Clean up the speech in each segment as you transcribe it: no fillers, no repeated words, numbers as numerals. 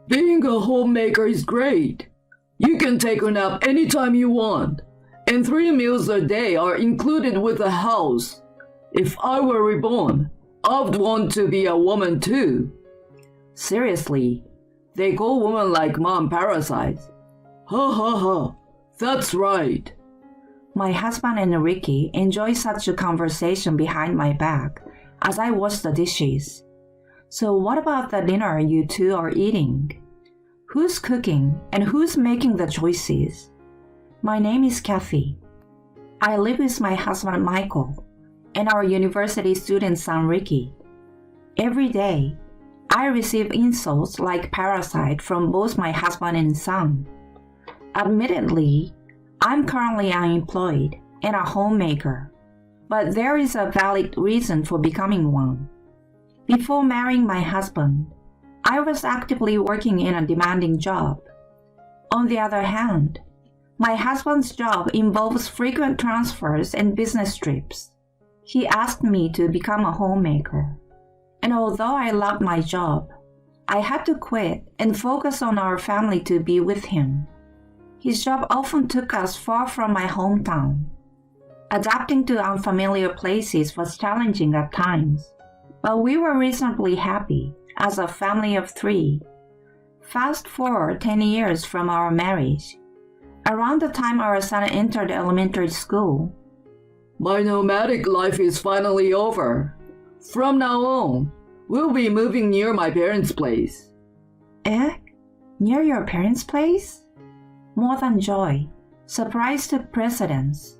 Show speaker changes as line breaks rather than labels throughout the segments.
Being a homemaker is great. You can take a nap anytime you want, and 3 meals a day are included with the house. If I were reborn, I'd want to be a woman too. Seriously, they call women like mom parasites. Ha ha ha, that's right. My husband and Ricky enjoy such a conversation behind my back as I wash the dishes. So what about the dinner you two are eating? Who's cooking and who's making the choices? My name is Kathy. I live with my husband Michael and our university student son Ricky. Every day, I receive insults like parasite from both my husband and son. Admittedly, I'm currently unemployed and a homemaker, but there is a valid reason for becoming one. Before marrying my husband, I was actively working in a demanding job. On the other hand, my husband's job involves frequent transfers and business trips. He asked me to become a homemaker, and although I loved my job, I had to quit and focus on our family to be with him. His job often took us far from my hometown. Adapting to unfamiliar places was challenging at times, but we were reasonably happy as a family of 3. Fast forward 10 years from our marriage, around the time our son entered elementary school. My nomadic life is finally over. From now on, we'll be moving near my parents' place. Eh? Near your parents' place? More than joy, surprise took precedence.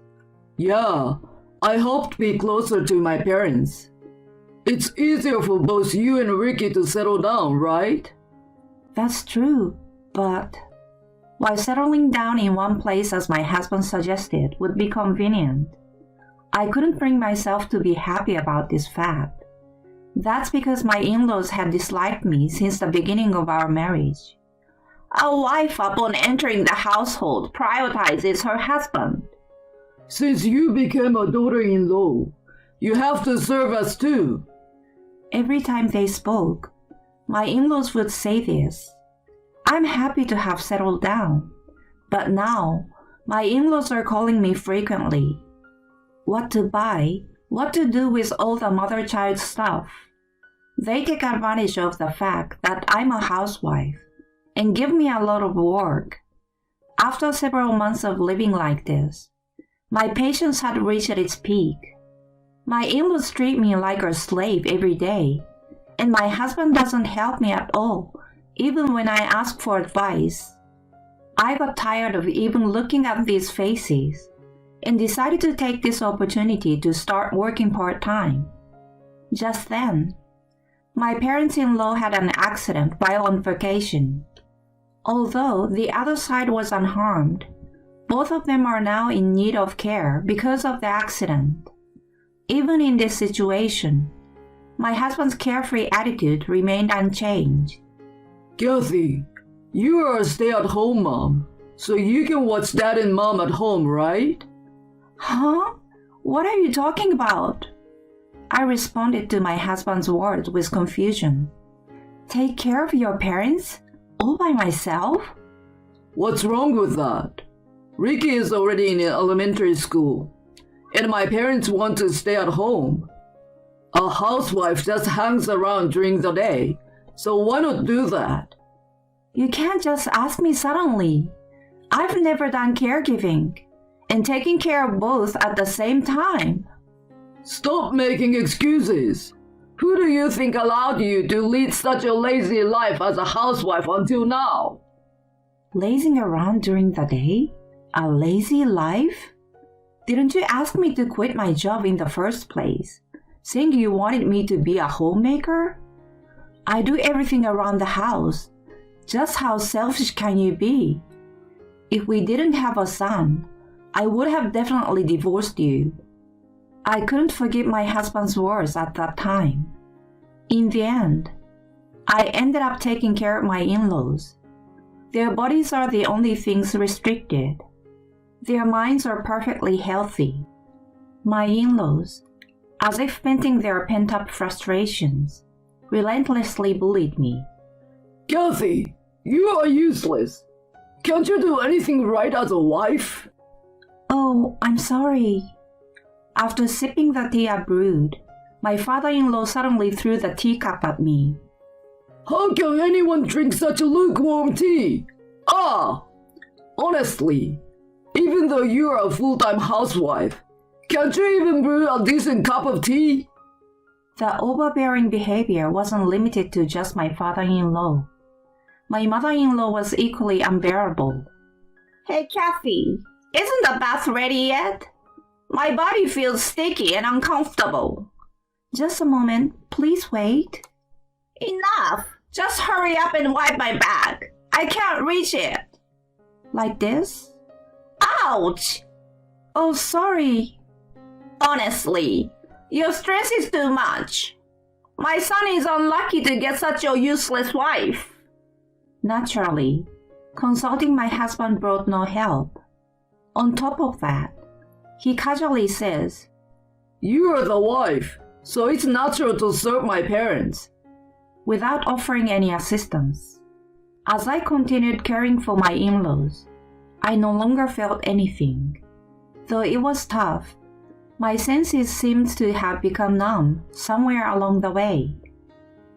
Yeah, I hope to be closer to my parents. It's easier for both you and Ricky to settle down, right? That's true, but while settling down in one place as my husband suggested would be convenient, I couldn't bring myself to be happy about this fact. That's because my in-laws had disliked me since the beginning of our marriage. A wife upon entering the household prioritizes her husband. Since you became a daughter-in-law, you have to serve us too. Every time they spoke, my in-laws would say this. I'm happy to have settled down, but now my in-laws are calling me frequently. What to buy, what to do with all the mother-child stuff. They take advantage of the fact that I'm a housewife and give me a lot of work. After several months of living like this, my patience had reached its peak. My in-laws treat me like a slave every day, and my husband doesn't help me at all, even when I ask for advice. I got tired of even looking at these faces and decided to take this opportunity to start working part-time. Just then, my parents-in-law had an accident while on vacation. Although the other side was unharmed, both of them are now in need of care because of the accident. Even in this situation, my husband's carefree attitude remained unchanged. Kathy, you are a stay-at-home mom, so you can watch dad and mom at home, right? Huh? What are you talking about? I responded to my husband's words with confusion. Take care of your parents? All by myself? What's wrong with that? Ricky is already in elementary school, and my parents want to stay at home. A housewife just hangs around during the day, so why not do that? You can't just ask me suddenly. I've never done caregiving, and taking care of both at the same time. Stop making excuses. Who do you think allowed you to lead such a lazy life as a housewife until now? Lazing around during the day? A lazy life? Didn't you ask me to quit my job in the first place, saying you wanted me to be a homemaker? I do everything around the house. Just how selfish can you be? If we didn't have a son, I would have definitely divorced you. I couldn't forgive my husband's words at that time. In the end, I ended up taking care of my in-laws. Their bodies are the only things restricted. Their minds are perfectly healthy. My in-laws, as if venting their pent-up frustrations, relentlessly bullied me. Kathy, You are useless. Can't you do anything right as a wife?
Oh, I'm sorry. After sipping the tea I brewed, my father-in-law suddenly threw the teacup at me.
How can anyone drink such a lukewarm tea? Honestly, even though you are a full-time housewife, can't you even brew a decent cup of tea?
The overbearing behavior wasn't limited to just my father-in-law. My mother-in-law was equally unbearable. Hey, Kathy, isn't the bath ready yet? My body feels sticky and uncomfortable. Just a moment, please wait. Enough! Just hurry up and wipe my back. I can't reach it. Like this? Ouch! Oh, sorry. Honestly, your stress is too much. My son is unlucky to get such a useless wife. Naturally, consulting my husband brought no help. On top of that, he casually says,
You are the wife, so it's natural to serve my parents.
Without offering any assistance. As I continued caring for my in-laws, I no longer felt anything. Though it was tough, my senses seemed to have become numb somewhere along the way.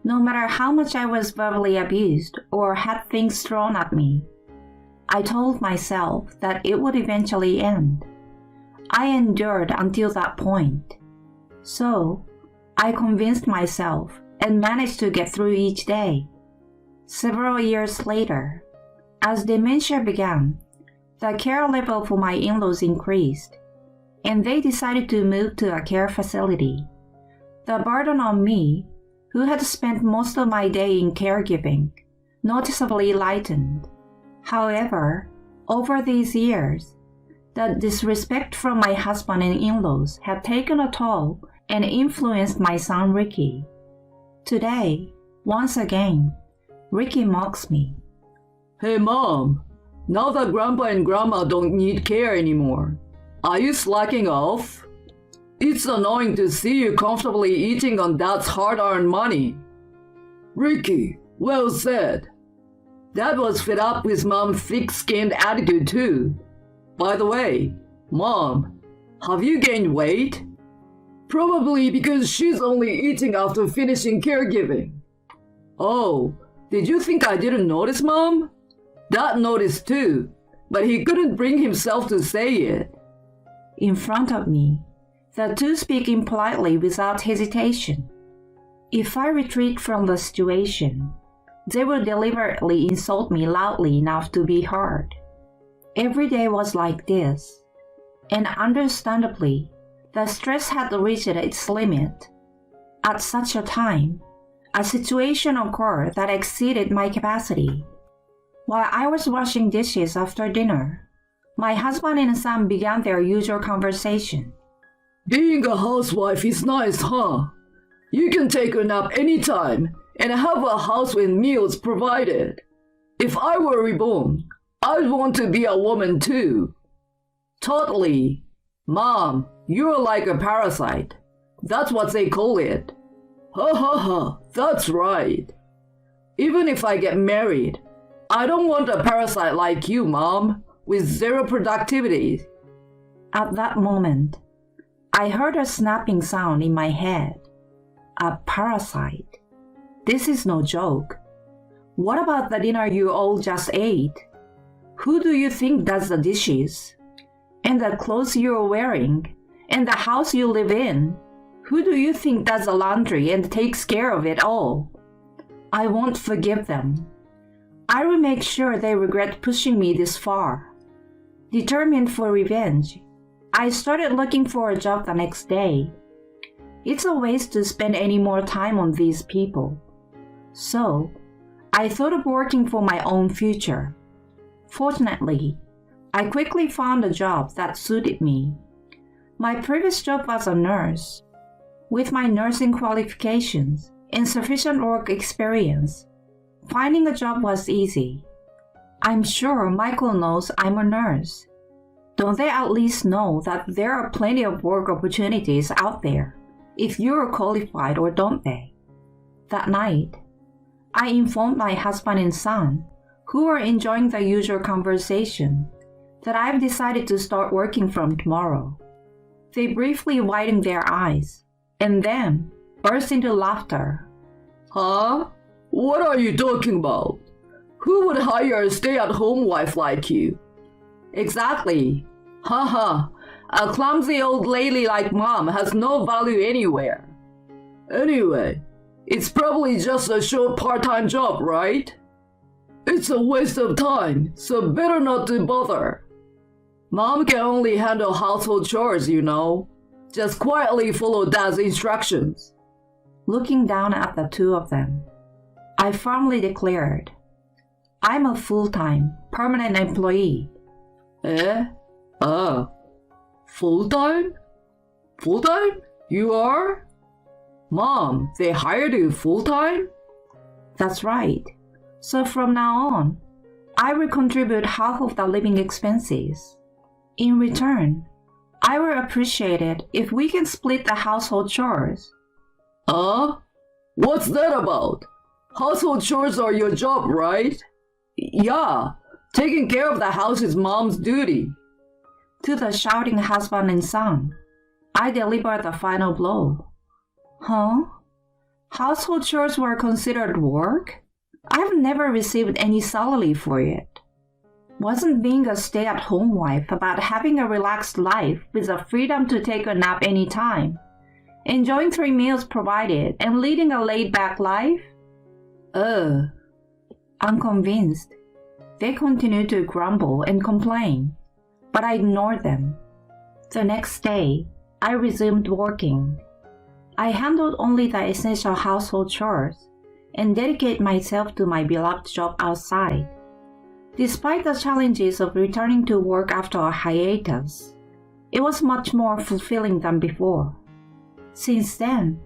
No matter how much I was verbally abused or had things thrown at me, I told myself that it would eventually end. I endured until that point. So, I convinced myself and managed to get through each day. Several years later, as dementia began, the care level for my in-laws increased, and they decided to move to a care facility. The burden on me, who had spent most of my day in caregiving, noticeably lightened. However, over these years, the disrespect from my husband and in-laws had taken a toll and influenced my son Ricky. Today, once again, Ricky mocks me.
Hey Mom, now that Grandpa and Grandma don't need care anymore, are you slacking off? It's annoying to see you comfortably eating on Dad's hard-earned money. Ricky, well said. Dad was fed up with Mom's thick-skinned attitude too. By the way, Mom, have you gained weight? Probably because she's only eating after finishing caregiving. Oh, did you think I didn't notice, Mom? Dad noticed too, but he couldn't bring himself to say it.
In front of me, the two speaking politely without hesitation. If I retreat from the situation, they will deliberately insult me loudly enough to be heard. Every day was like this, and understandably, the stress had reached its limit. At such a time, a situation occurred that exceeded my capacity. While I was washing dishes after dinner, my husband and son began their usual conversation.
Being a housewife is nice, huh? You can take a nap anytime and have a house with meals provided. If I were reborn, I'd want to be a woman too. Totally. Mom, you're like a parasite. That's what they call it. Ha ha ha, that's right. Even if I get married, I don't want a parasite like you, Mom, with zero productivity.
At that moment, I heard a snapping sound in my head. A parasite. This is no joke. What about the dinner you all just ate? Who do you think does the dishes? And the clothes you're wearing? And the house you live in? Who do you think does the laundry and takes care of it all? I won't forgive them. I will make sure they regret pushing me this far. Determined for revenge, I started looking for a job the next day. It's a waste to spend any more time on these people. So, I thought of working for my own future. Fortunately, I quickly found a job that suited me. My previous job was a nurse. With my nursing qualifications and sufficient work experience, finding a job was easy. I'm sure Michael knows I'm a nurse. Don't they at least know that there are plenty of work opportunities out there, if you're qualified, or don't they? That night, I informed my husband and son, who were enjoying the usual conversation, that I've decided to start working from tomorrow. They briefly widened their eyes and then burst into laughter.
Huh? What are you talking about? Who would hire a stay-at-home wife like you?
Exactly.
Haha,
A clumsy old lady like Mom has no value anywhere.
anyway, it's probably just a short part-time job, right? It's a waste of time, so better not to bother. Mom can only handle household chores, you know. Just quietly follow Dad's instructions.
Looking down at the two of them, I firmly declared, I'm a full-time, permanent employee.
Eh? Full-time? Full-time? You are? Mom, they hired you full-time?
That's right. So from now on, I will contribute half of the living expenses. In return, I will appreciate it if we can split the household chores.
What's that about? Household chores are your job, right? Yeah, taking care of the house is Mom's duty.
To the shouting husband and son, I delivered the final blow. Huh? Household chores were considered work? I've never received any salary for it. Wasn't being a stay-at-home wife about having a relaxed life with the freedom to take a nap anytime, enjoying 3 meals provided, and leading a laid-back life? Unconvinced, they continued to grumble and complain, but I ignored them. The next day, I resumed working. I handled only the essential household chores and dedicated myself to my beloved job outside. Despite the challenges of returning to work after a hiatus, it was much more fulfilling than before. Since then,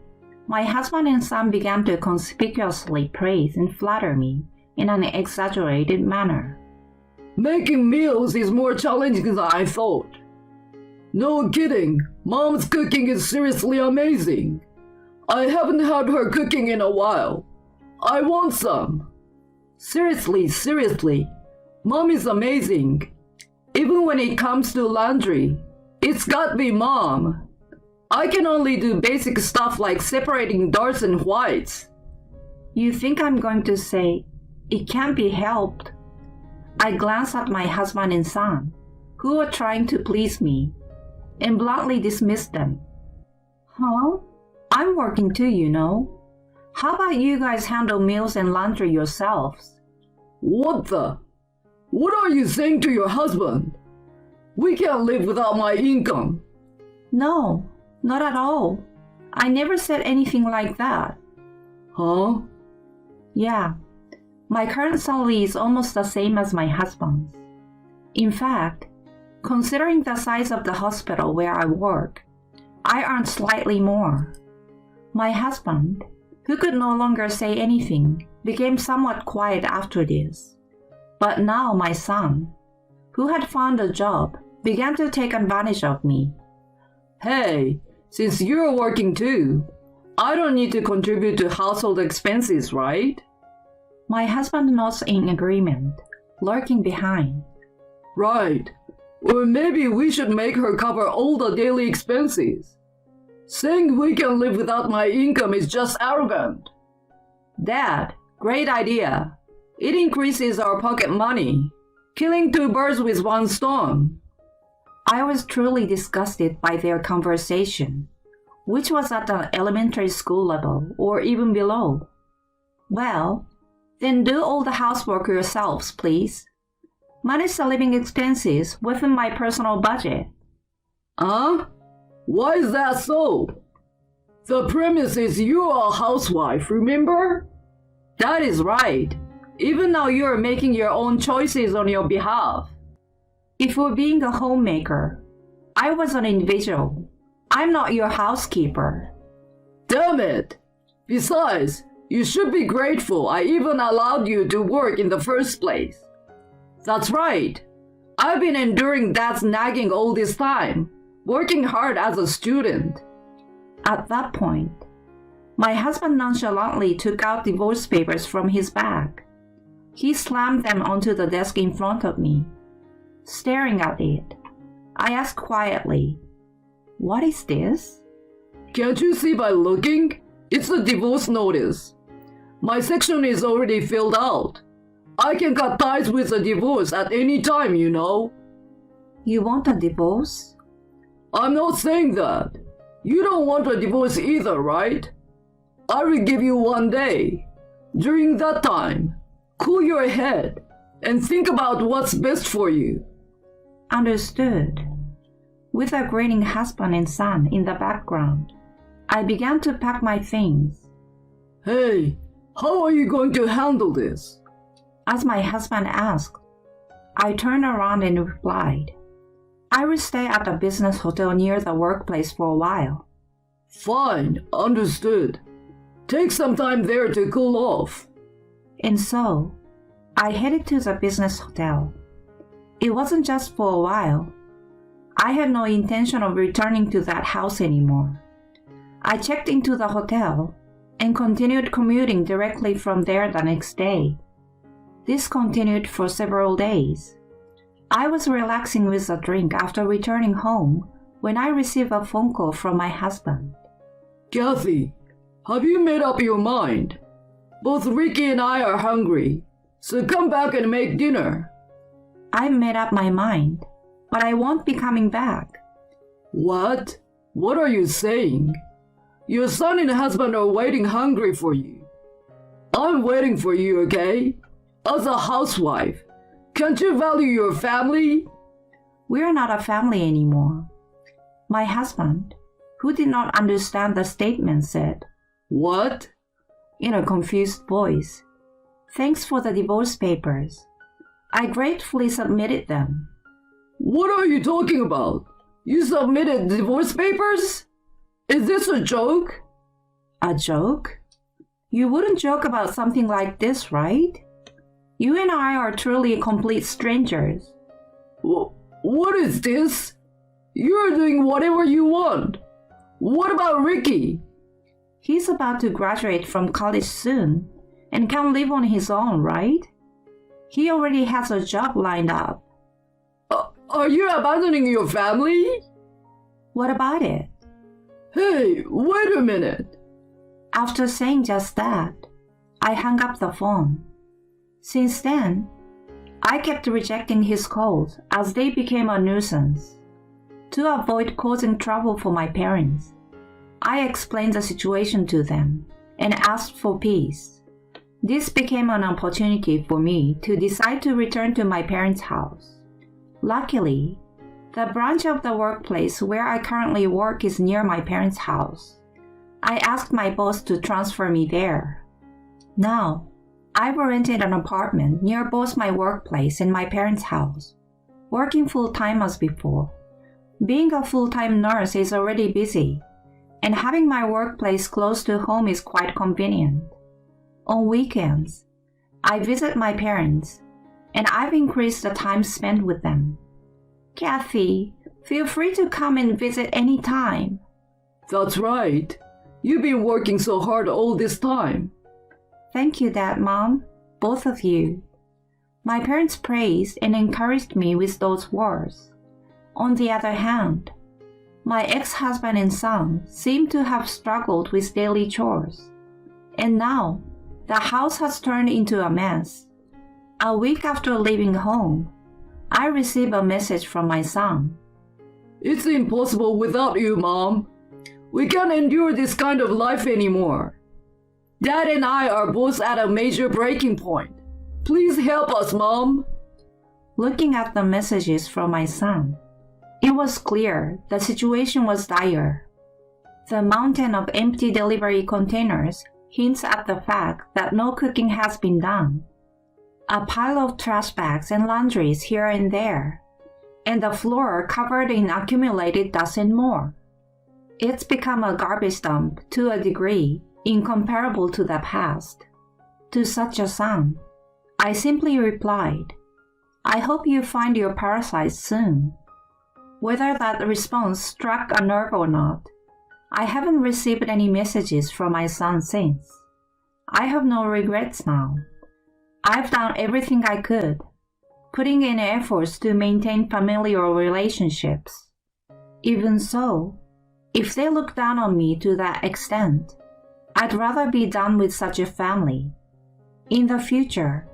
my husband and son began to conspicuously praise and flatter me in an exaggerated manner.
Making meals is more challenging than I thought. No kidding, Mom's cooking is seriously amazing. I haven't had her cooking in a while. I want some. Seriously, Mom is amazing. Even when it comes to laundry, it's gotta be Mom. I can only do basic stuff like separating darks and whites.
You think I'm going to say, it can't be helped? I glanced at my husband and son, who were trying to please me, and bluntly dismissed them. Huh? I'm working too, you know. How about you guys handle meals and laundry yourselves?
What are you saying to your husband? We can't live without my income.
No, not at all. I never said anything like that.
Huh?
Yeah, my current salary is almost the same as my husband's. In fact, considering the size of the hospital where I work, I earn slightly more. My husband, who could no longer say anything, became somewhat quiet after this. But now my son, who had found a job, began to take advantage of me.
Hey, since you're working too, I don't need to contribute to household expenses, right?
My husband nods in agreement, lurking behind.
Right. Or maybe we should make her cover all the daily expenses. Saying we can live without my income is just arrogant.
Dad, great idea. It increases our pocket money, killing 2 birds with 1 stone. I was truly disgusted by their conversation, which was at an elementary school level or even below. Well, then do all the housework yourselves, please. Manage the living expenses within my personal budget.
Huh? Why is that so? The premise is you're a housewife, remember?
That is right. Even now you're making your own choices on your behalf. If we're being a homemaker, I was an individual. I'm not your housekeeper.
Damn it! Besides, you should be grateful I even allowed you to work in the first place.
That's right. I've been enduring Dad's nagging all this time, working hard as a student. At that point, my husband nonchalantly took out divorce papers from his bag. He slammed them onto the desk in front of me. Staring at it, I asked quietly, "What is this?"
Can't you see by looking? It's a divorce notice. My section is already filled out. I can cut ties with a divorce at any time, you know.
You want a divorce?
I'm not saying that. You don't want a divorce either, right? I will give you 1 day. During that time, cool your head and think about what's best for you.
Understood. With a grinning husband and son in the background, I began to pack my things.
Hey, how are you going to handle this?
As my husband asked, I turned around and replied, I will stay at a business hotel near the workplace for a while.
Fine, understood. Take some time there to cool off.
And so, I headed to the business hotel. It wasn't just for a while. I had no intention of returning to that house anymore. I checked into the hotel and continued commuting directly from there the next day. This continued for several days. I was relaxing with a drink after returning home when I received a phone call from my husband.
Kathy, have you made up your mind? Both Ricky and I are hungry, so come back and make dinner.
I've made up my mind, but I won't be coming back.
What? What are you saying? Your son and husband are waiting hungry for you. I'm waiting for you, okay? As a housewife, can't you value your family?
We're not a family anymore. My husband, who did not understand the statement, said,
What?
In a confused voice, Thanks for the divorce papers. I gratefully submitted them.
What are you talking about? You submitted divorce papers? Is this a joke?
A joke? You wouldn't joke about something like this, right? You and I are truly complete strangers.
What is this? You're doing whatever you want. What about Ricky?
He's about to graduate from college soon and can live on his own, right? He already has a job lined up.
Are you abandoning your family?
What about it?
Hey, wait a minute.
After saying just that, I hung up the phone. Since then, I kept rejecting his calls as they became a nuisance. To avoid causing trouble for my parents, I explained the situation to them and asked for peace. This became an opportunity for me to decide to return to my parents' house. Luckily, the branch of the workplace where I currently work is near my parents' house. I asked my boss to transfer me there. Now, I've rented an apartment near both my workplace and my parents' house, working full-time as before. Being a full-time nurse is already busy, and having my workplace close to home is quite convenient. On weekends, I visit my parents, and I've increased the time spent with them. Kathy, feel free to come and visit any time.
That's right. You've been working so hard all this time.
Thank you, Dad, Mom, both of you. My parents praised and encouraged me with those words. On the other hand, my ex-husband and son seem to have struggled with daily chores. And now, the house has turned into a mess. A week after leaving home, I received a message from my son.
It's impossible without you, Mom. We can't endure this kind of life anymore. Dad and I are both at a major breaking point. Please help us, Mom.
Looking at the messages from my son, it was clear the situation was dire. The mountain of empty delivery containers hints at the fact that no cooking has been done. A pile of trash bags and laundries here and there, and the floor covered in accumulated dust and more. It's become a garbage dump to a degree incomparable to the past. To such a son, I simply replied, I hope you find your parasites soon. Whether that response struck a nerve or not, I haven't received any messages from my son since. I have no regrets now. I've done everything I could, putting in efforts to maintain familial relationships. Even so, if they look down on me to that extent, I'd rather be done with such a family. In the future,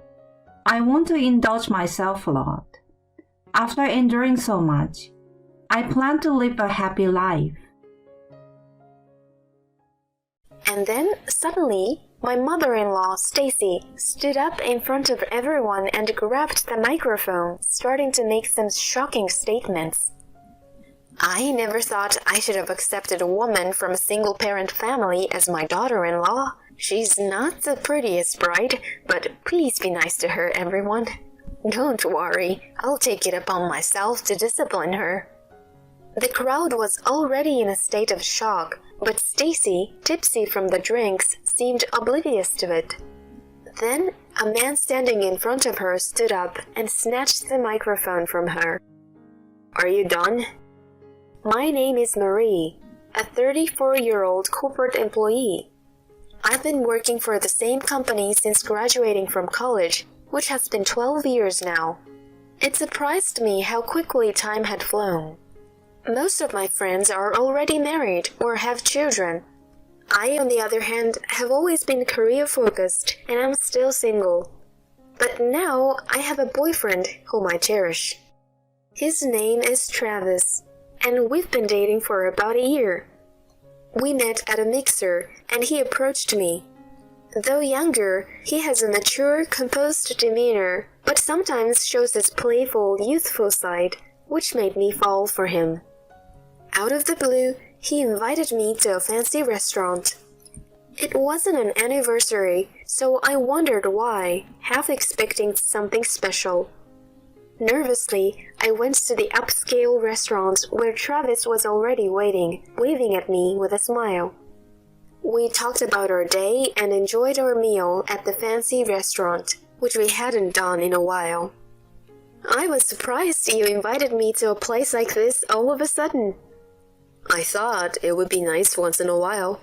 I want to indulge myself a lot. After enduring so much, I plan to live a happy life.
And then, suddenly, my mother-in-law, Stacy, stood up in front of everyone and grabbed the microphone, starting to make some shocking statements. I never thought I should have accepted a woman from a single-parent family as my daughter-in-law. She's not the prettiest bride, but please be nice to her, everyone. Don't worry, I'll take it upon myself to discipline her. The crowd was already in a state of shock, but Stacy, tipsy from the drinks, seemed oblivious to it. Then, a man standing in front of her stood up and snatched the microphone from her. Are you done? My name is Marie, a 34-year-old corporate employee. I've been working for the same company since graduating from college, which has been 12 years now. It surprised me how quickly time had flown. Most of my friends are already married or have children. I, on the other hand, have always been career-focused and I'm still single. But now I have a boyfriend whom I cherish. His name is Travis, and we've been dating for about a year. We met at a mixer, and he approached me. Though younger, he has a mature, composed demeanor, but sometimes shows his playful, youthful side, which made me fall for him. Out of the blue, he invited me to a fancy restaurant. It wasn't an anniversary, so I wondered why, half expecting something special. Nervously, I went to the upscale restaurant where Travis was already waiting, waving at me with a smile. We talked about our day and enjoyed our meal at the fancy restaurant, which we hadn't done in a while. I was surprised you invited me to a place like this all of a sudden. I thought it would be nice once in a while.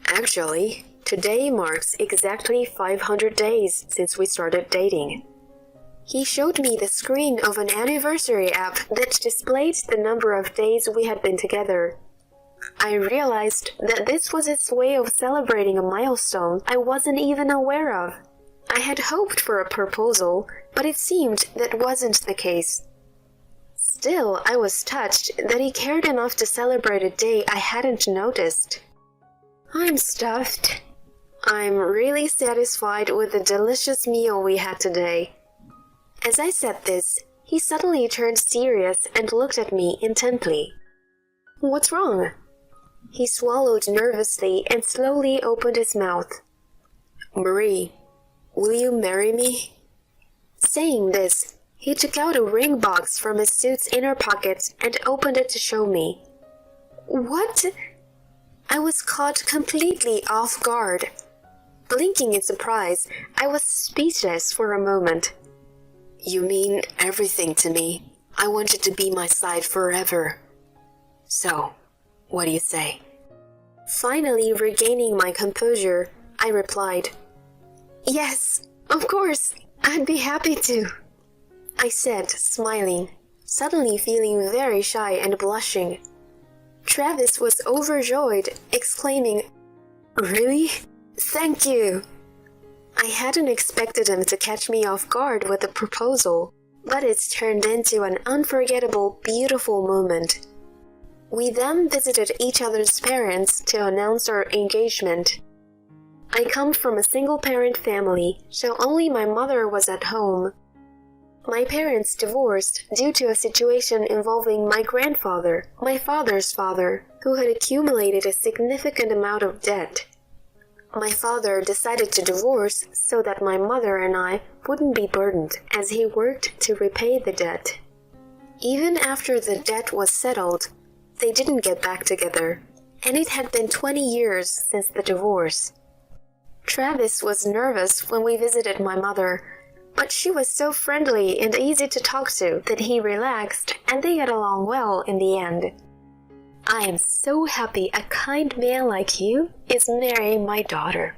Actually, today marks exactly 500 days since we started dating. He showed me the screen of an anniversary app that displayed the number of days we had been together. I realized that this was its way of celebrating a milestone I wasn't even aware of. I had hoped for a proposal, but it seemed that wasn't the case. Still, I was touched that he cared enough to celebrate a day I hadn't noticed. I'm stuffed. I'm really satisfied with the delicious meal we had today. As I said this, he suddenly turned serious and looked at me intently. What's wrong? He swallowed nervously and slowly opened his mouth. Marie, will you marry me? Saying this, he took out a ring box from his suit's inner pocket and opened it to show me. What? I was caught completely off guard. Blinking in surprise, I was speechless for a moment. You mean everything to me. I want you to be my side forever. So, what do you say? Finally regaining my composure, I replied, Yes, of course, I'd be happy to. I said, smiling, suddenly feeling very shy and blushing. Travis was overjoyed, exclaiming, Really? Thank you! I hadn't expected him to catch me off guard with a proposal, but it turned into an unforgettable, beautiful moment. We then visited each other's parents to announce our engagement. I come from a single-parent family, so only my mother was at home. My parents divorced due to a situation involving my grandfather, my father's father, who had accumulated a significant amount of debt. My father decided to divorce so that my mother and I wouldn't be burdened as he worked to repay the debt. Even after the debt was settled, they didn't get back together, and it had been 20 years since the divorce. Travis was nervous when we visited my mother, but she was so friendly and easy to talk to that he relaxed and they got along well in the end. I am so happy a kind man like you is marrying my daughter.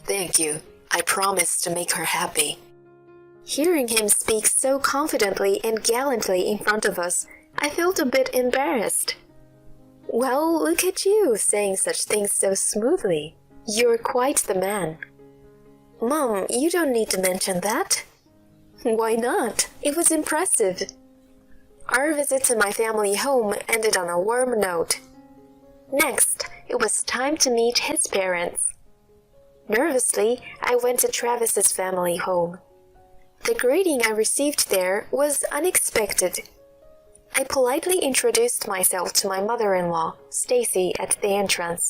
Thank you. I promise to make her happy." Hearing him speak so confidently and gallantly in front of us, I felt a bit embarrassed. "Well, look at you, saying such things so smoothly. You're quite the man." "Mom, you don't need to mention that." "Why not? It was impressive." Our visit to my family home ended on a warm note. Next, it was time to meet his parents. Nervously, I went to Travis's family home. The greeting I received there was unexpected. I politely introduced myself to my mother-in-law, Stacy, at the entrance.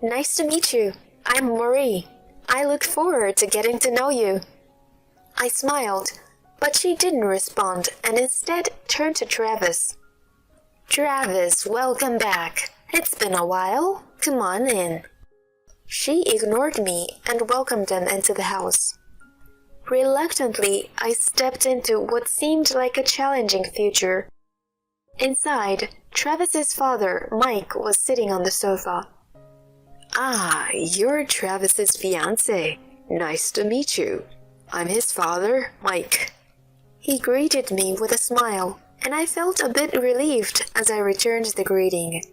"Nice to meet you. I'm Marie. I look forward to getting to know you." I smiled, but she didn't respond and instead turned to Travis. "Travis, welcome back. It's been a while. Come on in." She ignored me and welcomed them into the house. Reluctantly, I stepped into what seemed like a challenging future. Inside, Travis's father, Mike, was sitting on the sofa. "Ah, you're Travis's fiancé. Nice to meet you. I'm his father, Mike." He greeted me with a smile, and I felt a bit relieved as I returned the greeting.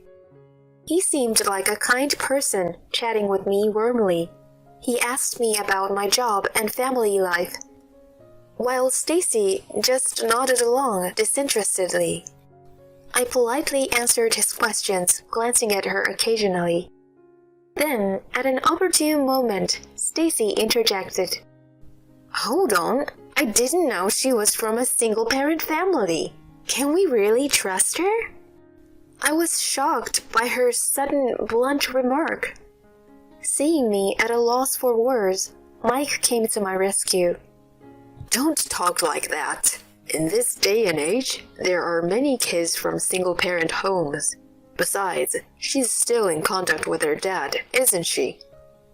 He seemed like a kind person, chatting with me warmly. He asked me about my job and family life, while Stacy just nodded along disinterestedly. I politely answered his questions, glancing at her occasionally. Then, at an opportune moment, Stacy interjected. "Hold on, I didn't know she was from a single-parent family. Can we really trust her?" I was shocked by her sudden, blunt remark. Seeing me at a loss for words, Mike came to my rescue. "Don't talk like that. In this day and age, there are many kids from single-parent homes. Besides, she's still in contact with her dad, isn't she?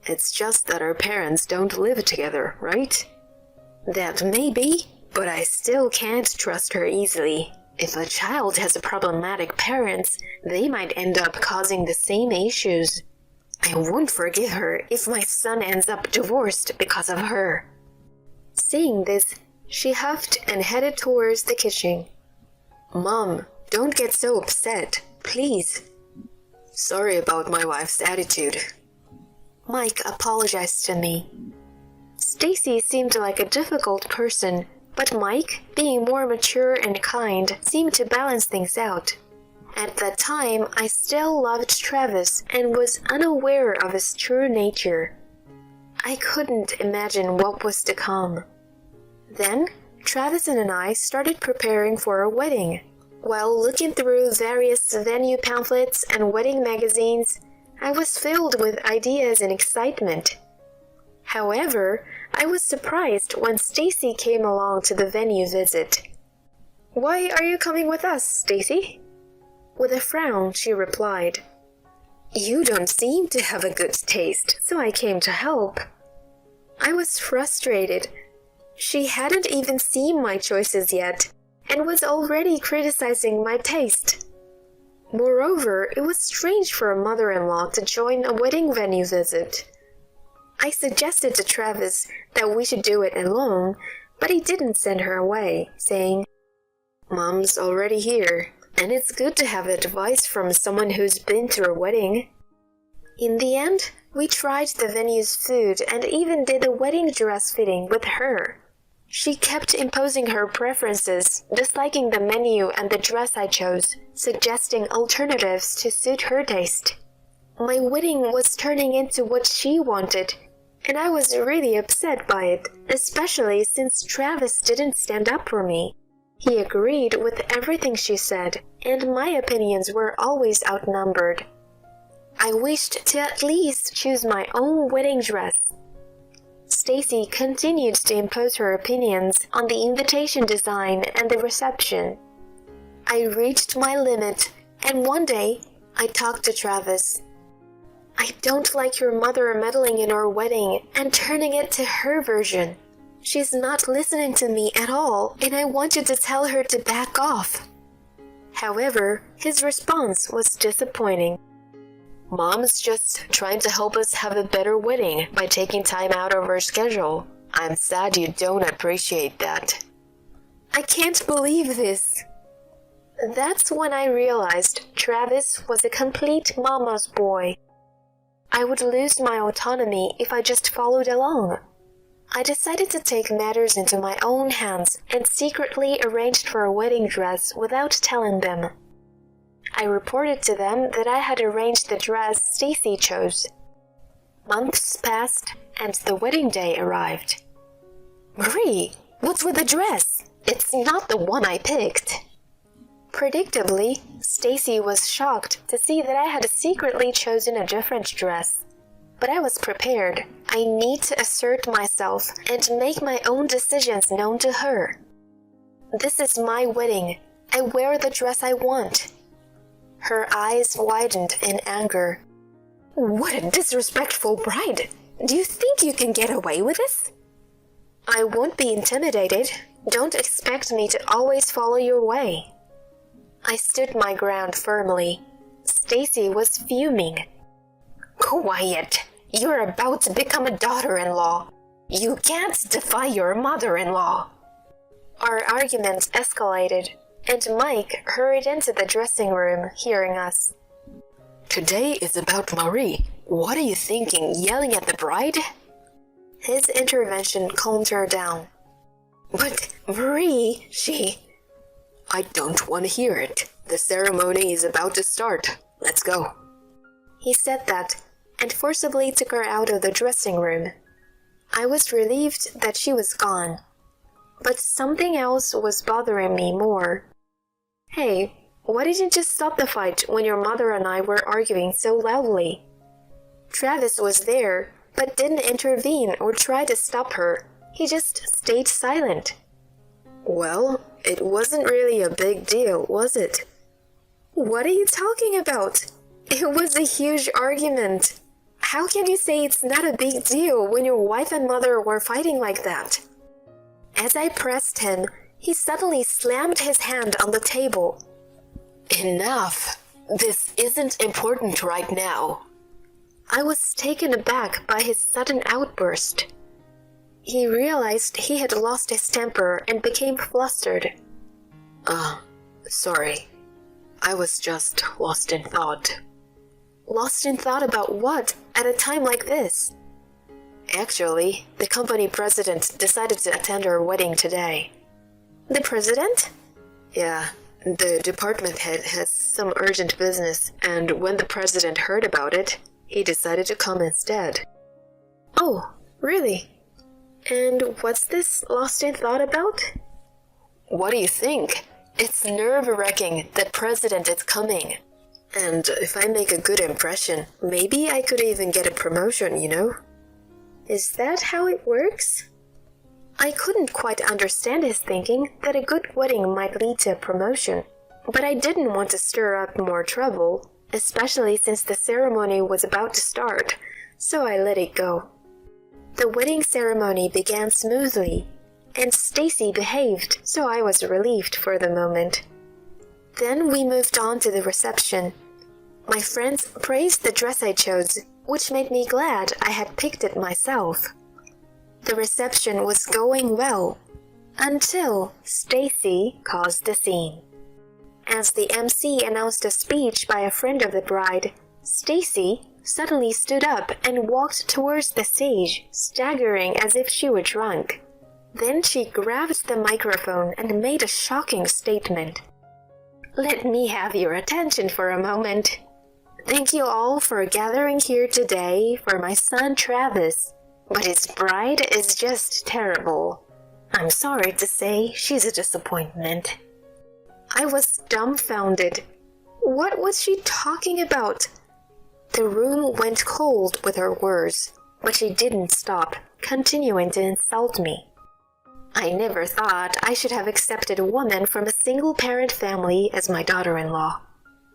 It's just that our parents don't live together, right?" "That may be, but I still can't trust her easily. If a child has problematic parents, they might end up causing the same issues. I won't forgive her if my son ends up divorced because of her." Saying this, she huffed and headed towards the kitchen. "Mom, don't get so upset, please." "Sorry about my wife's attitude." Mike apologized to me. Stacy seemed like a difficult person, but Mike, being more mature and kind, seemed to balance things out. At that time, I still loved Travis and was unaware of his true nature. I couldn't imagine what was to come. Then, Travis and I started preparing for our wedding. While looking through various venue pamphlets and wedding magazines, I was filled with ideas and excitement. However, I was surprised when Stacy came along to the venue visit. "Why are you coming with us, Stacy?" With a frown, she replied, "You don't seem to have a good taste, so I came to help." I was frustrated. She hadn't even seen my choices yet, and was already criticizing my taste. Moreover, it was strange for a mother-in-law to join a wedding venue visit. I suggested to Travis that we should do it alone, but he didn't send her away, saying, "Mom's already here, and it's good to have advice from someone who's been to a wedding." In the end, we tried the venue's food and even did a wedding dress fitting with her. She kept imposing her preferences, disliking the menu and the dress I chose, suggesting alternatives to suit her taste. My wedding was turning into what she wanted, and I was really upset by it, especially since Travis didn't stand up for me. He agreed with everything she said, and my opinions were always outnumbered. I wished to at least choose my own wedding dress. Stacy continued to impose her opinions on the invitation design and the reception. I reached my limit, and one day I talked to Travis. "I don't like your mother meddling in our wedding and turning it to her version. She's not listening to me at all, and I want you to tell her to back off." However, his response was disappointing. Mom's just trying to help us have a better wedding by taking time out of her schedule. I'm sad you don't appreciate that. I can't believe this. That's when I realized Travis was a complete mama's boy. I would lose my autonomy if I just followed along. I decided to take matters into my own hands and secretly arranged for a wedding dress without telling them. I reported to them that I had arranged the dress Stacy chose. Months passed and the wedding day arrived. Marie, what's with the dress? It's not the one I picked. Predictably, Stacy was shocked to see that I had secretly chosen a different dress. But I was prepared. I need to assert myself and make my own decisions known to her. This is my wedding. I wear the dress I want. Her eyes widened in anger. What a disrespectful bride! Do you think you can get away with this? I won't be intimidated. Don't expect me to always follow your way. I stood my ground firmly. Stacy was fuming. Quiet! You're about to become a daughter-in-law. You can't defy your mother-in-law. Our argument escalated, and Mike hurried into the dressing room, hearing us. Today is about Marie. What are you thinking, yelling at the bride? His intervention calmed her down. But Marie, I don't want to hear it. The ceremony is about to start. Let's go. He said that, and forcibly took her out of the dressing room. I was relieved that she was gone. But something else was bothering me more. Hey, why didn't you just stop the fight when your mother and I were arguing so loudly? Travis was there, but didn't intervene or try to stop her. He just stayed silent. Well, it wasn't really a big deal, was it? What are you talking about? It was a huge argument. How can you say it's not a big deal when your wife and mother were fighting like that? As I pressed him, he suddenly slammed his hand on the table. Enough. This isn't important right now. I was taken aback by his sudden outburst. He realized he had lost his temper and became flustered. Sorry. I was just lost in thought. Lost in thought about what at a time like this? Actually, the company president decided to attend our wedding today. The president? Yeah, the department head has some urgent business, and when the president heard about it, he decided to come instead. Oh, really? And what's this lost in thought about? What do you think? It's nerve-wracking that president is coming. And if I make a good impression, maybe I could even get a promotion, you know? Is that how it works? I couldn't quite understand his thinking that a good wedding might lead to a promotion, but I didn't want to stir up more trouble, especially since the ceremony was about to start, so I let it go. The wedding ceremony began smoothly, and Stacy behaved, so I was relieved for the moment. Then we moved on to the reception. My friends praised the dress I chose, which made me glad I had picked it myself. The reception was going well, until Stacy caused the scene. As the MC announced a speech by a friend of the bride, Stacy suddenly stood up and walked towards the stage, staggering as if she were drunk. Then she grabbed the microphone and made a shocking statement. Let me have your attention for a moment. Thank you all for gathering here today for my son Travis, but his bride is just terrible. I'm sorry to say she's a disappointment. I was dumbfounded. What was she talking about? The room went cold with her words, but she didn't stop, continuing to insult me. I never thought I should have accepted a woman from a single-parent family as my daughter-in-law.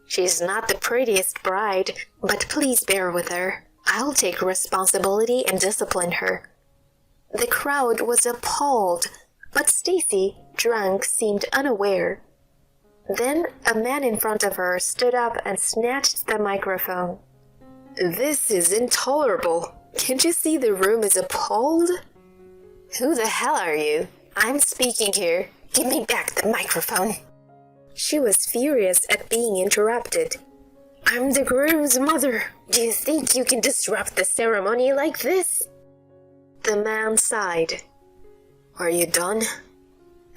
She's not the prettiest bride, but please bear with her. I'll take responsibility and discipline her. The crowd was appalled, but Stacy, drunk, seemed unaware. Then a man in front of her stood up and snatched the microphone. This is intolerable. Can't you see the room is appalled? Who the hell are you? I'm speaking here. Give me back the microphone. She was furious at being interrupted. I'm the groom's mother. Do you think you can disrupt the ceremony like this? The man sighed. Are you done?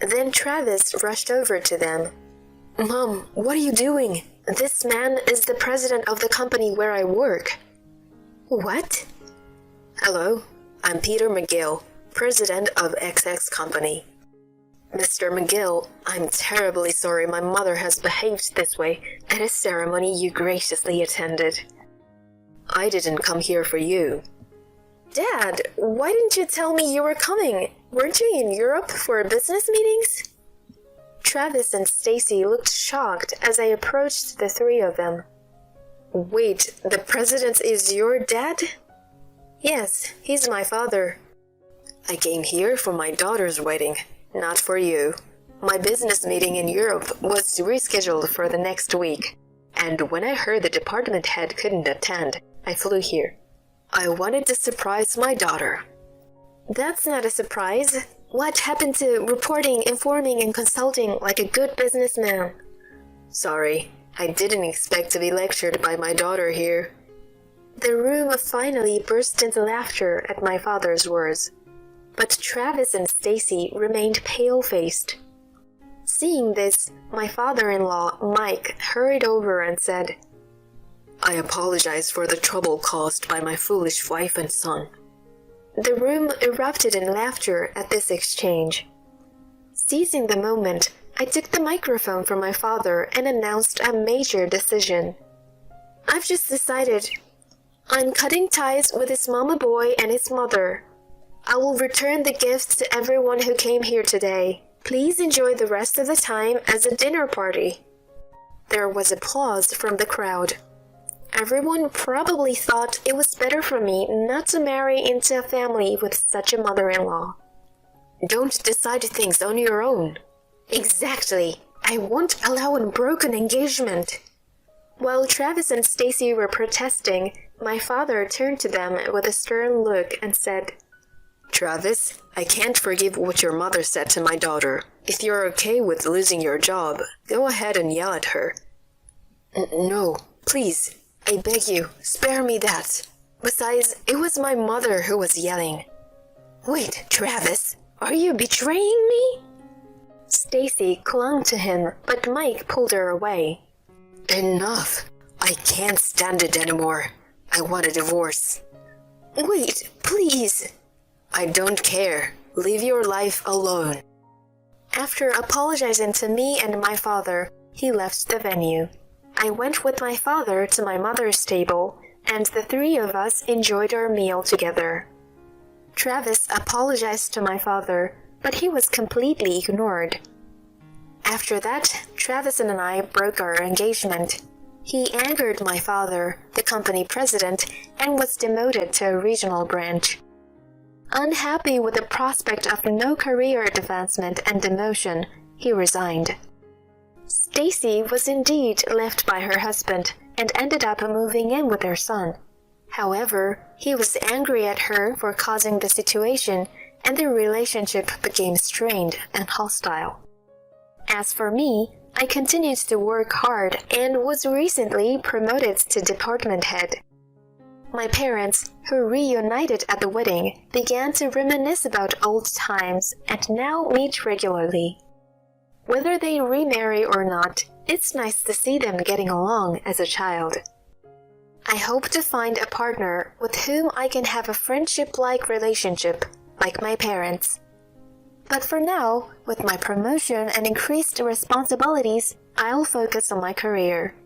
Then Travis rushed over to them. Mom, what are you doing? This man is the president of the company where I work. What? Hello, I'm Peter McGill, president of XX Company. Mr. McGill, I'm terribly sorry my mother has behaved this way at a ceremony you graciously attended. I didn't come here for you. Dad, why didn't you tell me you were coming? Weren't you in Europe for business meetings? Travis and Stacy looked shocked as I approached the three of them. Wait, the president is your dad? Yes, he's my father. I came here for my daughter's wedding, not for you. My business meeting in Europe was rescheduled for the next week, and when I heard the department head couldn't attend, I flew here. I wanted to surprise my daughter. That's not a surprise. What happened to reporting, informing, and consulting like a good businessman? Sorry, I didn't expect to be lectured by my daughter here. The room finally burst into laughter at my father's words, but Travis and Stacy remained pale-faced. Seeing this, my father-in-law, Mike, hurried over and said, I apologize for the trouble caused by my foolish wife and son. The room erupted in laughter at this exchange. Seizing the moment, I took the microphone from my father and announced a major decision. I've just decided I'm cutting ties with his mama boy and his mother. I will return the gifts to everyone who came here today. Please enjoy the rest of the time as a dinner party. There was applause from the crowd. Everyone probably thought it was better for me not to marry into a family with such a mother-in-law. Don't decide things on your own. Exactly. I won't allow a broken engagement. While Travis and Stacy were protesting, my father turned to them with a stern look and said, Travis, I can't forgive what your mother said to my daughter. If you're okay with losing your job, go ahead and yell at her. No, please. I beg you, spare me that. Besides, it was my mother who was yelling. Wait, Travis, are you betraying me? Stacy clung to him, but Mike pulled her away. Enough. I can't stand it anymore. I want a divorce. Wait, please. I don't care. Leave your life alone. After apologizing to me and my father, he left the venue. I went with my father to my mother's table, and the three of us enjoyed our meal together. Travis apologized to my father, but he was completely ignored. After that, Travis and I broke our engagement. He angered my father, the company president, and was demoted to a regional branch. Unhappy with the prospect of no career advancement and demotion, he resigned. Stacy was indeed left by her husband and ended up moving in with her son. However, he was angry at her for causing the situation, and the relationship became strained and hostile. As for me, I continued to work hard and was recently promoted to department head. My parents, who reunited at the wedding, began to reminisce about old times and now meet regularly. Whether they remarry or not, it's nice to see them getting along as a child. I hope to find a partner with whom I can have a friendship-like relationship, like my parents. But for now, with my promotion and increased responsibilities, I'll focus on my career.